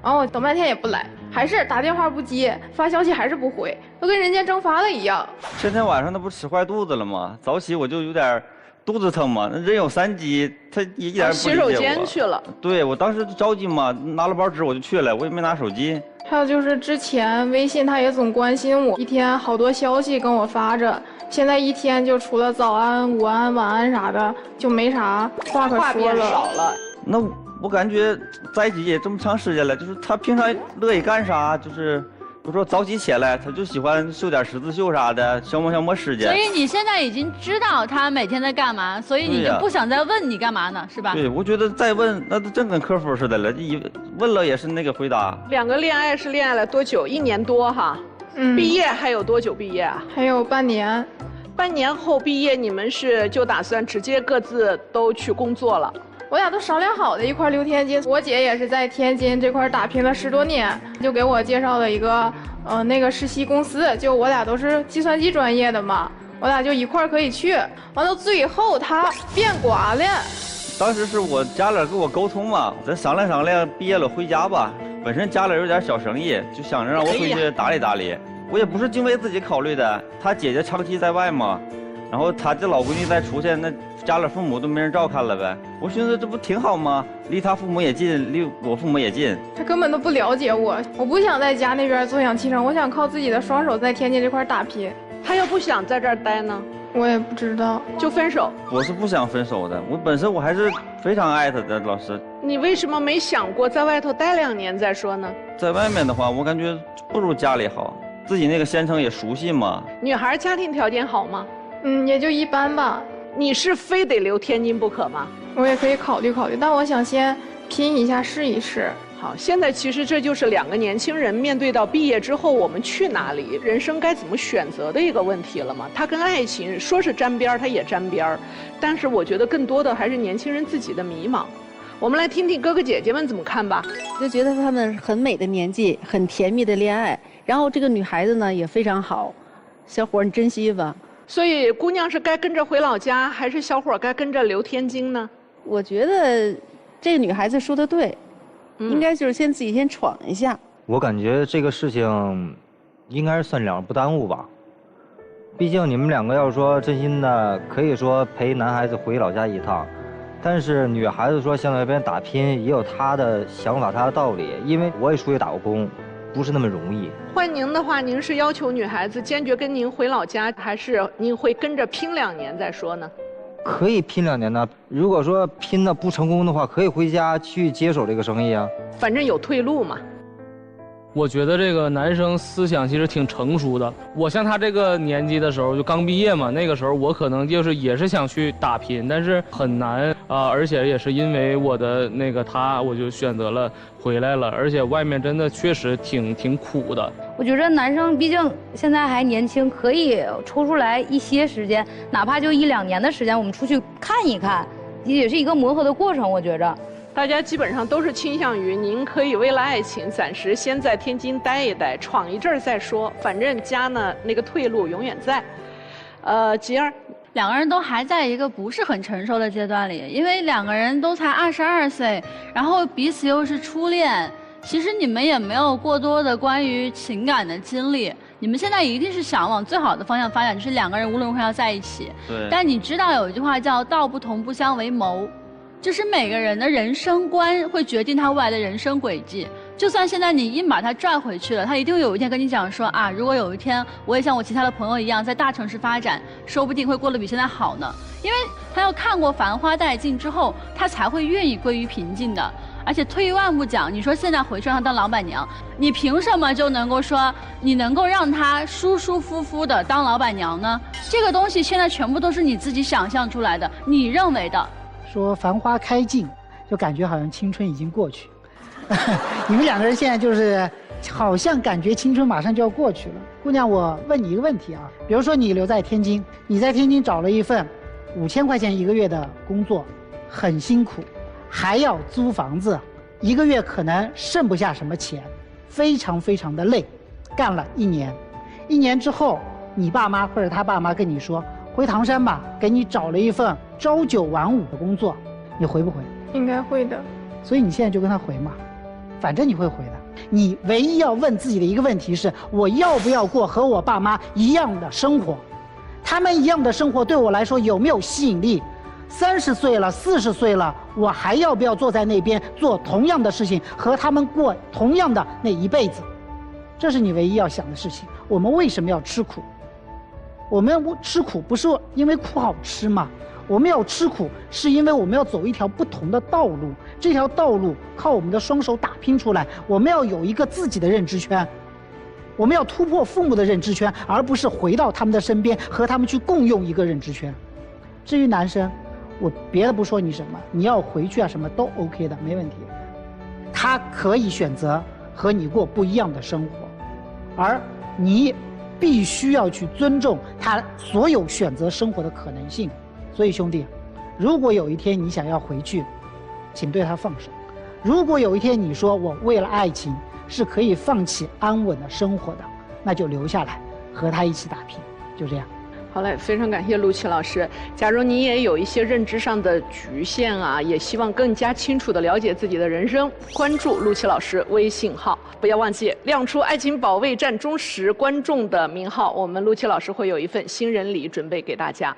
然后我等半天也不来，还是打电话不接，发消息还是不回，都跟人间蒸发了一样。前天晚上那不吃坏肚子了吗？早起我就有点肚子疼嘛，那人有3急，他一点不理解我。洗手间去了。对，我当时就着急嘛，拿了包纸我就去了，我也没拿手机。还有就是之前微信他也总关心我，一天好多消息跟我发着，现在一天就除了早安、午安、晚安啥的，就没啥话可说了。少了。那我感觉在一起也这么长时间了，就是他平常乐意干啥，就是比如说早起起来，他就喜欢绣点十字绣啥的，消磨时间。所以你现在已经知道他每天在干嘛，所以你就不想再问你干嘛呢，是吧？对，我觉得再问那都真跟客服似的了，问了也是那个回答。两个恋爱是恋爱了多久？1年多哈。毕业还有多久毕业啊？还有半年。半年后毕业，你们是就打算直接各自都去工作了？我俩都商量好的一块留天津，我姐也是在天津这块打拼了10多年，就给我介绍了一个那个实习公司，就我俩都是计算机专业的嘛，我俩就一块可以去。完了最后他变卦了。当时是我家里跟我沟通嘛，咱商量，毕业了回家吧。本身家里有点小生意，就想着让我回去打理打理。我也不是净为自己考虑的，他姐姐长期在外嘛，然后他这老闺女再出去，那家里父母都没人照看了呗。我寻思这不挺好吗？离他父母也近，离我父母也近。他根本都不了解我，我不想在家那边坐享其成，我想靠自己的双手在天津这块打拼。他要不想在这儿待呢？我也不知道，就分手。我是不想分手的，我本身我还是非常爱他的，老师。你为什么没想过在外头待2年再说呢？在外面的话，我感觉不如家里好，自己那个县城也熟悉嘛。女孩家庭条件好吗？也就一般吧。你是非得留天津不可吗？我也可以考虑考虑，但我想先拼一下试一试。好，现在其实这就是2个年轻人面对到毕业之后我们去哪里，人生该怎么选择的一个问题了嘛。它跟爱情说是沾边儿，它也沾边儿，但是我觉得更多的还是年轻人自己的迷茫。我们来听听哥哥姐姐们怎么看吧。就觉得他们很美的年纪，很甜蜜的恋爱，然后这个女孩子呢也非常好，小伙你珍惜吧。所以姑娘是该跟着回老家，还是小伙该跟着留天津呢？我觉得这个女孩子说的对。应该就是自己先闯一下。我感觉这个事情应该是算两不耽误吧。毕竟你们两个要是说真心的，可以说陪男孩子回老家一趟，但是女孩子说想在那边打拼，也有她的想法、她的道理。因为我也出去打过工，不是那么容易。换您的话，您是要求女孩子坚决跟您回老家，还是您会跟着拼2年再说呢？可以拼2年呢。如果说拼的不成功的话，可以回家去接手这个生意啊。反正有退路嘛。我觉得这个男生思想其实挺成熟的。我像他这个年纪的时候，就刚毕业嘛，那个时候我可能就是也是想去打拼，但是很难啊、而且也是因为我的那个他，我就选择了回来了。而且外面真的确实挺苦的。我觉得男生毕竟现在还年轻，可以抽出来一些时间，哪怕就1、2年的时间，我们出去看一看，也是一个磨合的过程。我觉着。大家基本上都是倾向于您可以为了爱情暂时先在天津待一待，闯一阵儿再说，反正家呢那个退路永远在。吉儿，两个人都还在一个不是很成熟的阶段里，因为两个人都才22岁，然后彼此又是初恋，其实你们也没有过多的关于情感的经历。你们现在一定是想往最好的方向发展，就是两个人无论如何要在一起。对。但你知道有一句话叫"道不同不相为谋"，就是每个人的人生观会决定他未来的人生轨迹。就算现在你硬把他拽回去了，他一定会有一天跟你讲说啊，如果有一天我也像我其他的朋友一样在大城市发展，说不定会过得比现在好呢。因为他要看过繁花殆尽之后，他才会愿意归于平静的。而且退一万步讲，你说现在回去让他当老板娘，你凭什么就能够说你能够让他舒舒服服的当老板娘呢？这个东西现在全部都是你自己想象出来的，你认为的。说繁花开尽，就感觉好像青春已经过去。你们两个人现在就是好像感觉青春马上就要过去了。姑娘，我问你一个问题啊，比如说你留在天津，你在天津找了一份5000块钱1个月的工作，很辛苦，还要租房子，1个月可能剩不下什么钱，非常非常的累，干了1年，1年之后，你爸妈或者他爸妈跟你说，回唐山吧，给你找了一份朝9晚5的工作，你回不回？应该会的。所以你现在就跟他回嘛，反正你会回的。你唯一要问自己的一个问题是，我要不要过和我爸妈一样的生活？他们一样的生活对我来说有没有吸引力？30岁了，40岁了，我还要不要坐在那边做同样的事情，和他们过同样的那一辈子？这是你唯一要想的事情。我们为什么要吃苦？我们吃苦不是因为苦好吃吗？我们要吃苦是因为我们要走一条不同的道路，这条道路靠我们的双手打拼出来。我们要有一个自己的认知圈，我们要突破父母的认知圈，而不是回到他们的身边和他们去共用一个认知圈。至于男生，我别的不说你什么，你要回去啊什么都 OK 的，没问题。他可以选择和你过不一样的生活，而你必须要去尊重他所有选择生活的可能性。所以兄弟，如果有一天你想要回去，请对他放手。如果有一天你说我为了爱情是可以放弃安稳的生活的，那就留下来和他一起打拼，就这样。好嘞，非常感谢陆琪老师。假如你也有一些认知上的局限啊，也希望更加清楚地了解自己的人生，关注陆琪老师微信号，不要忘记亮出爱情保卫战忠实观众的名号，我们陆琪老师会有一份新人礼准备给大家。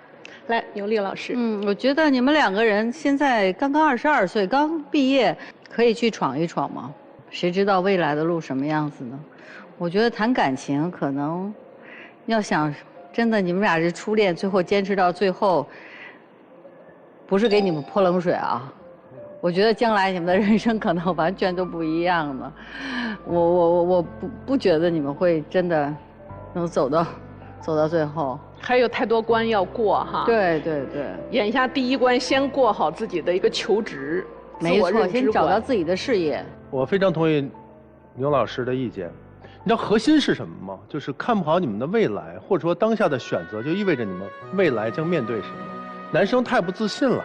来，牛丽老师。我觉得你们两个人现在刚刚22岁，刚毕业，可以去闯一闯吗？谁知道未来的路什么样子呢？我觉得谈感情可能，要想真的你们俩是初恋，最后坚持到最后，不是给你们泼冷水啊。我觉得将来你们的人生可能完全都不一样的。我不觉得你们会真的能走到最后。还有太多关要过哈。对对对。眼下第一关，先过好自己的一个求职，没错，先找到自己的事业。我非常同意牛老师的意见。你知道核心是什么吗？就是看不好你们的未来，或者说当下的选择，就意味着你们未来将面对什么。男生太不自信了。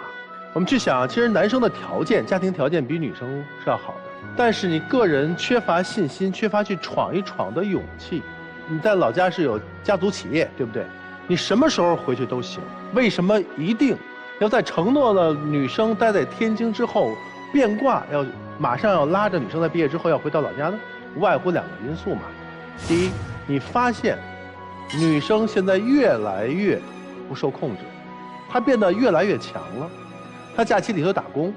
我们去想，其实男生的条件，家庭条件比女生是要好的，但是你个人缺乏信心，缺乏去闯一闯的勇气。你在老家是有家族企业，对不对？你什么时候回去都行，为什么一定要在承诺了女生待在天津之后变卦，要马上要拉着女生在毕业之后要回到老家呢？无外乎2个因素嘛。第一，你发现女生现在越来越不受控制，她变得越来越强了。她假期里头打工，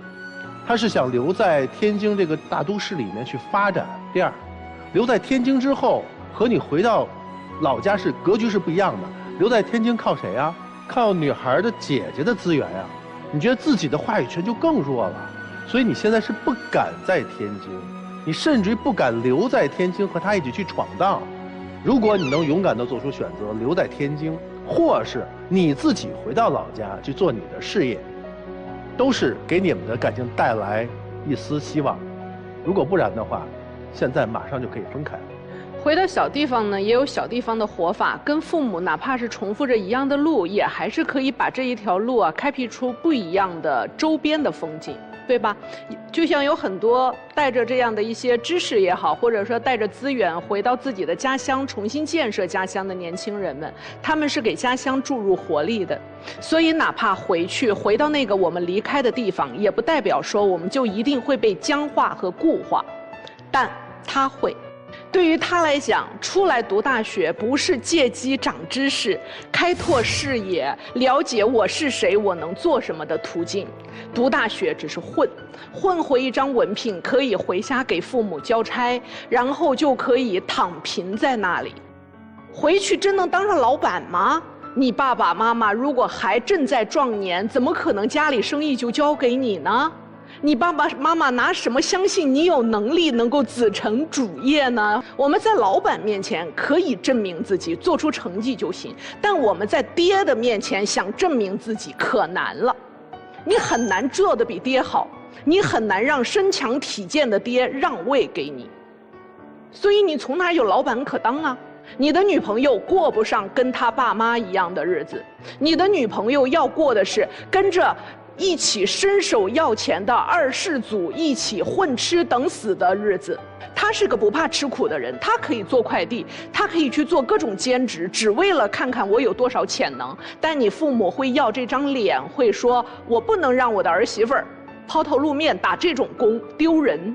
她是想留在天津这个大都市里面去发展。第二，留在天津之后和你回到老家是格局是不一样的。留在天津靠谁啊？靠女孩的姐姐的资源呀。你觉得自己的话语权就更弱了，所以你现在是不敢在天津，你甚至于不敢留在天津和她一起去闯荡。如果你能勇敢地做出选择，留在天津，或是你自己回到老家去做你的事业，都是给你们的感情带来一丝希望。如果不然的话，现在马上就可以分开了。回到小地方呢，也有小地方的活法，跟父母哪怕是重复着一样的路，也还是可以把这一条路啊开辟出不一样的周边的风景，对吧？就像有很多带着这样的一些知识也好，或者说带着资源回到自己的家乡，重新建设家乡的年轻人们，他们是给家乡注入活力的。所以哪怕回到那个我们离开的地方，也不代表说我们就一定会被僵化和固化，但他会。对于他来讲，出来读大学不是借机长知识、开拓视野、了解我是谁、我能做什么的途径。读大学只是混回一张文凭，可以回家给父母交差，然后就可以躺平在那里。回去真能当上老板吗？你爸爸妈妈如果还正在壮年，怎么可能家里生意就交给你呢？你爸爸妈妈拿什么相信你有能力能够子承主业呢？我们在老板面前可以证明自己，做出成绩就行，但我们在爹的面前想证明自己可难了。你很难做得比爹好，你很难让身强体健的爹让位给你，所以你从哪有老板可当啊？你的女朋友过不上跟他爸妈一样的日子，你的女朋友要过的是跟着一起伸手要钱的二世祖一起混吃等死的日子。他是个不怕吃苦的人，他可以做快递，他可以去做各种兼职，只为了看看我有多少潜能。但你父母会要这张脸，会说我不能让我的儿媳妇儿抛头露面打这种工，丢人。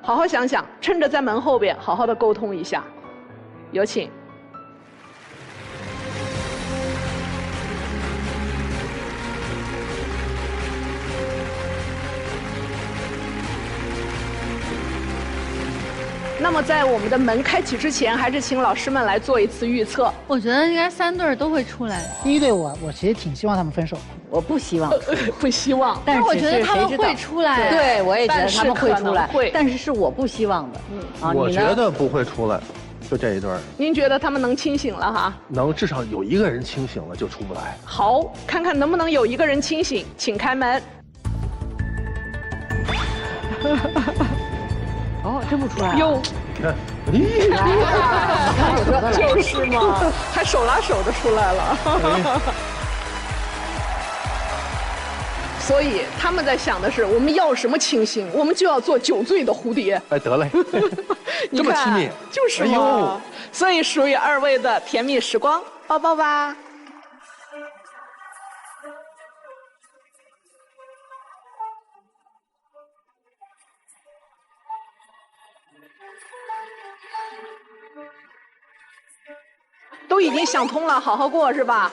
好好想想，趁着在门后边好好的沟通一下。有请。那么在我们的门开启之前，还是请老师们来做一次预测。我觉得应该3对都会出来。第一对我其实挺希望他们分手的。我不希望，不希望，但是我觉得他们会出来。对，我也觉得他们会出来，会，但是我不希望的。我觉得不会出来，就这一对。您觉得他们能清醒了哈？能，至少有一个人清醒了就出不来。好，看看能不能有一个人清醒，请开门。哦，真不出来。哟，你看，就是嘛，还手拉手的出来了。所以他们在想的是，我们要什么清醒，我们就要做酒醉的蝴蝶。哎，得嘞，这么亲密，就是嘛。所以属于2位的甜蜜时光，抱抱吧。都已经想通了，好好过是吧？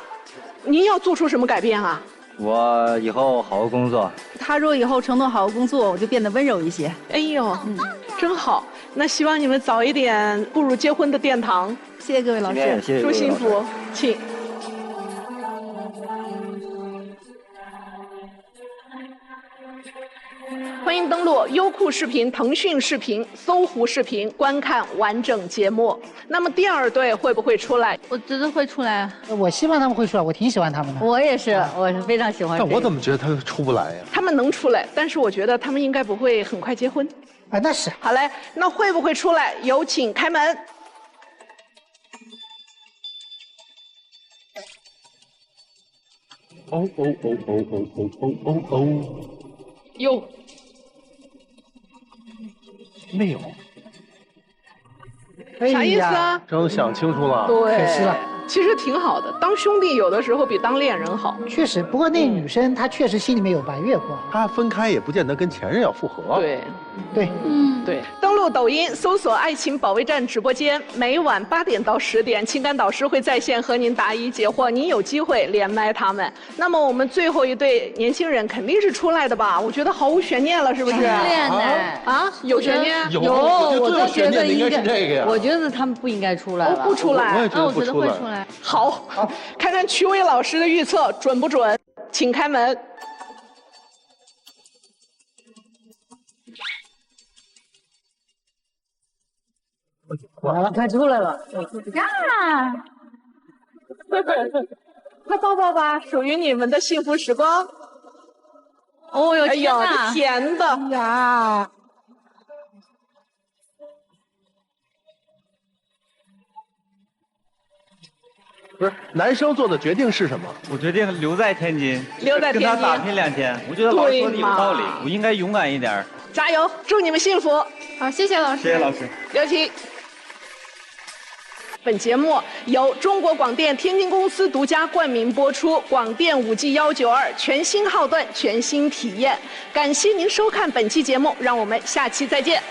您要做出什么改变啊？我以后好好工作。他若以后承诺好好工作，我就变得温柔一些。哎呦，真好。那希望你们早一点步入结婚的殿堂。谢谢各位老师，祝幸福，请。欢迎登录优酷视频、腾讯视频、搜狐视频观看完整节目。那么第2对会不会出来？我觉得会出来。我希望他们会出来，我挺喜欢他们的。我也是，我是非常喜欢。但我怎么觉得他出不来呀？他们能出来，但是我觉得他们应该不会很快结婚。啊，那是。好嘞，那会不会出来？有请开门。哦哦哦哦哦哦哦哦哦！有。没有，啥意思啊？真想清楚了，对，可惜了。其实挺好的，当兄弟有的时候比当恋人好。确实，不过那女生她确实心里面有白月光。她分开也不见得跟前任要复合。对，对，对。登录抖音搜索“爱情保卫战”直播间，每晚8点到10点，情感导师会在线和您答疑解惑，您有机会连麦他们。那么我们最后一对年轻人肯定是出来的吧？我觉得毫无悬念了，是不是？悬念呢？啊，有悬念？有，我最有悬念的应该是这个呀。我觉得他们不应该出来了。不出来，我也觉得不出来。好，看看曲伟老师的预测准不准？请开门。他出来了。呀！快抱抱吧，属于你们的幸福时光。哦哟，哎呦，甜的呀！不是，男生做的决定是什么？我决定留在天津，留在天津跟他打拼2天。我觉得老师说的有道理，我应该勇敢一点。加油，祝你们幸福。好，谢谢老师。谢谢老师。有请。本节目由中国广电天津公司独家冠名播出，广电5G192全新号段，全新体验。感谢您收看本期节目，让我们下期再见。